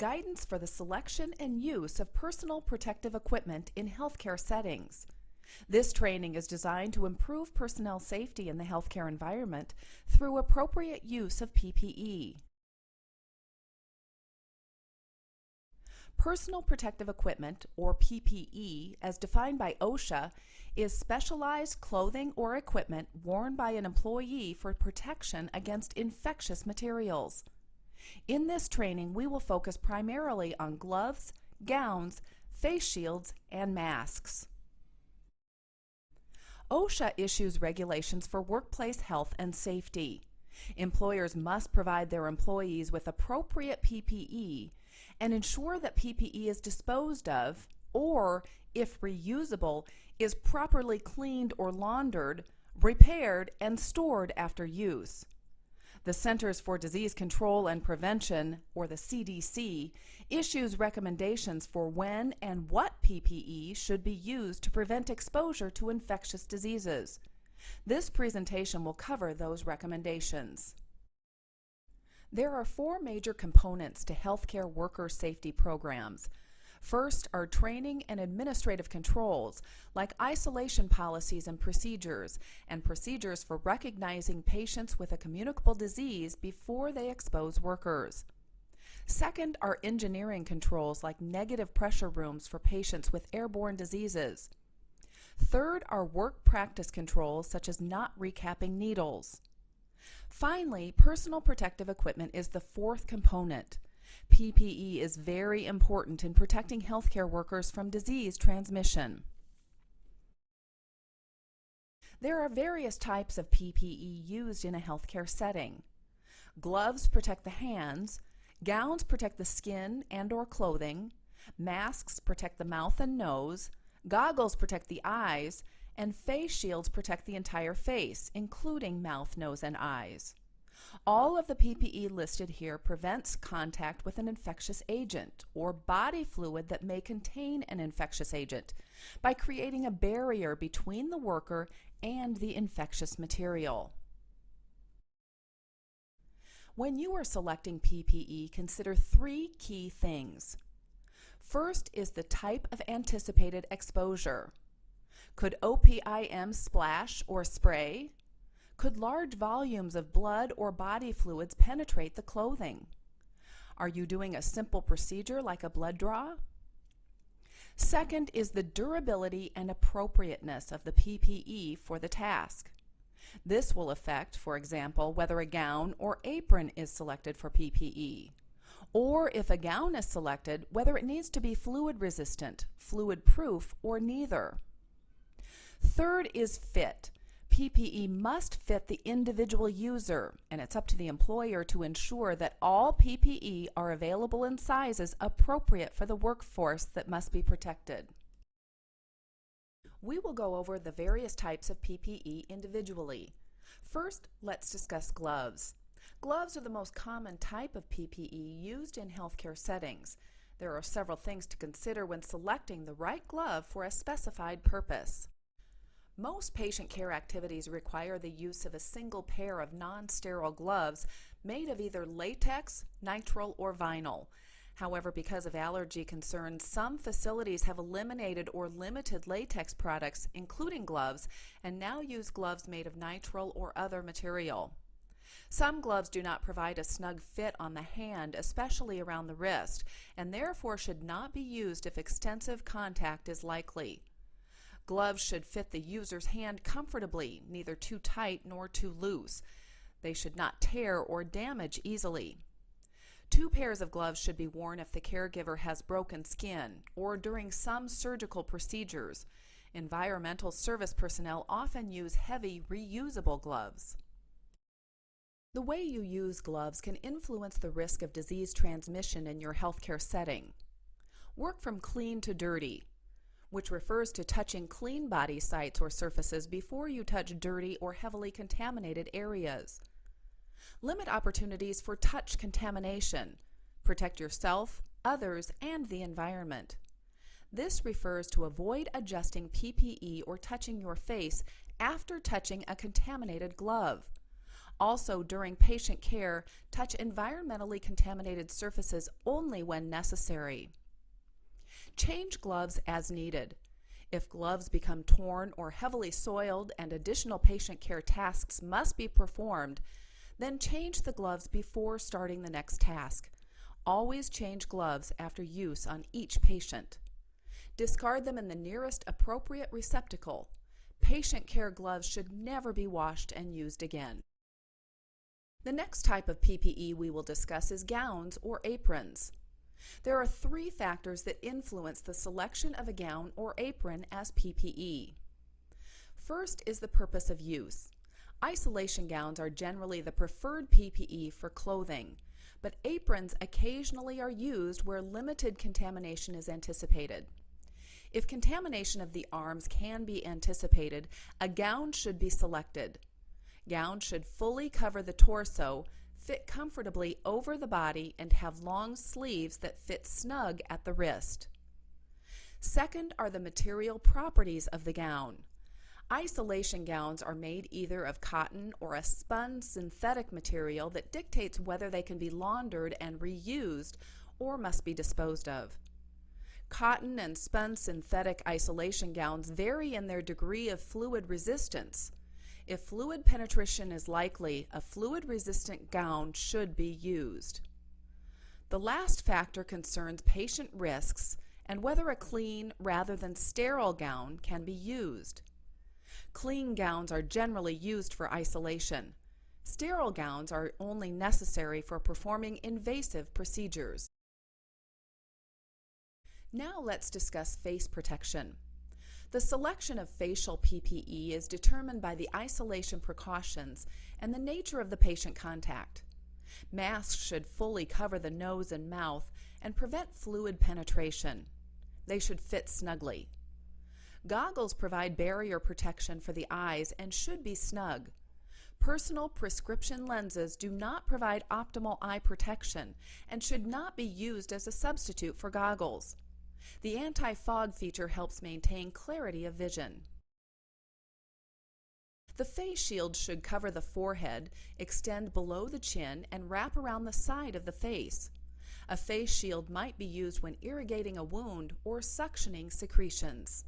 guidance for the selection and use of personal protective equipment in healthcare settings. This training is designed to improve personnel safety in the healthcare environment through appropriate use of PPE. Personal protective equipment, or PPE, as defined by OSHA, is specialized clothing or equipment worn by an employee for protection against infectious materials. In this training, we will focus primarily on gloves, gowns, face shields, and masks. OSHA issues regulations for workplace health and safety. Employers must provide their employees with appropriate PPE and ensure that PPE is disposed of or, if reusable, is properly cleaned or laundered, repaired, and stored after use. The Centers for Disease Control and Prevention, or the CDC, issues recommendations for when and what PPE should be used to prevent exposure to infectious diseases. This presentation will cover those recommendations. There are four major components to healthcare worker safety programs. First are training and administrative controls, like isolation policies and procedures for recognizing patients with a communicable disease before they expose workers. Second are engineering controls, like negative pressure rooms for patients with airborne diseases. Third are work practice controls, such as not recapping needles. Finally, personal protective equipment is the fourth component. PPE is very important in protecting healthcare workers from disease transmission. There are various types of PPE used in a healthcare setting. Gloves protect the hands, gowns protect the skin and/or clothing, masks protect the mouth and nose, goggles protect the eyes, and face shields protect the entire face, including mouth, nose, and eyes. All of the PPE listed here prevents contact with an infectious agent or body fluid that may contain an infectious agent by creating a barrier between the worker and the infectious material. When you are selecting PPE, consider three key things. First is the type of anticipated exposure. Could OPIM splash or spray? Could large volumes of blood or body fluids penetrate the clothing? Are you doing a simple procedure like a blood draw? Second is the durability and appropriateness of the PPE for the task. This will affect, for example, whether a gown or apron is selected for PPE, or if a gown is selected, whether it needs to be fluid resistant, fluid proof, or neither. Third is fit. PPE must fit the individual user, and it's up to the employer to ensure that all PPE are available in sizes appropriate for the workforce that must be protected. We will go over the various types of PPE individually. First, let's discuss gloves. Gloves are the most common type of PPE used in healthcare settings. There are several things to consider when selecting the right glove for a specified purpose. Most patient care activities require the use of a single pair of non-sterile gloves made of either latex, nitrile, or vinyl. However, because of allergy concerns, some facilities have eliminated or limited latex products, including gloves, and now use gloves made of nitrile or other material. Some gloves do not provide a snug fit on the hand, especially around the wrist, and therefore should not be used if extensive contact is likely. Gloves should fit the user's hand comfortably, neither too tight nor too loose. They should not tear or damage easily. 2 pairs of gloves should be worn if the caregiver has broken skin or during some surgical procedures. Environmental service personnel often use heavy, reusable gloves. The way you use gloves can influence the risk of disease transmission in your healthcare setting. Work from clean to dirty, which refers to touching clean body sites or surfaces before you touch dirty or heavily contaminated areas. Limit opportunities for touch contamination. Protect yourself, others, and the environment. This refers to avoid adjusting PPE or touching your face after touching a contaminated glove. Also, during patient care, touch environmentally contaminated surfaces only when necessary. Change gloves as needed. If gloves become torn or heavily soiled and additional patient care tasks must be performed, then change the gloves before starting the next task. Always change gloves after use on each patient. Discard them in the nearest appropriate receptacle. Patient care gloves should never be washed and used again. The next type of PPE we will discuss is gowns or aprons. There are 3 factors that influence the selection of a gown or apron as PPE. First is the purpose of use. Isolation gowns are generally the preferred PPE for clothing, but aprons occasionally are used where limited contamination is anticipated. If contamination of the arms can be anticipated, a gown should be selected. Gowns should fully cover the torso, fit comfortably over the body, and have long sleeves that fit snug at the wrist. Second are the material properties of the gown. Isolation gowns are made either of cotton or a spun synthetic material that dictates whether they can be laundered and reused or must be disposed of. Cotton and spun synthetic isolation gowns vary in their degree of fluid resistance. If fluid penetration is likely, a fluid-resistant gown should be used. The last factor concerns patient risks and whether a clean rather than sterile gown can be used. Clean gowns are generally used for isolation. Sterile gowns are only necessary for performing invasive procedures. Now let's discuss face protection. The selection of facial PPE is determined by the isolation precautions and the nature of the patient contact. Masks should fully cover the nose and mouth and prevent fluid penetration. They should fit snugly. Goggles provide barrier protection for the eyes and should be snug. Personal prescription lenses do not provide optimal eye protection and should not be used as a substitute for goggles. The anti-fog feature helps maintain clarity of vision. The face shield should cover the forehead, extend below the chin, and wrap around the side of the face. A face shield might be used when irrigating a wound or suctioning secretions.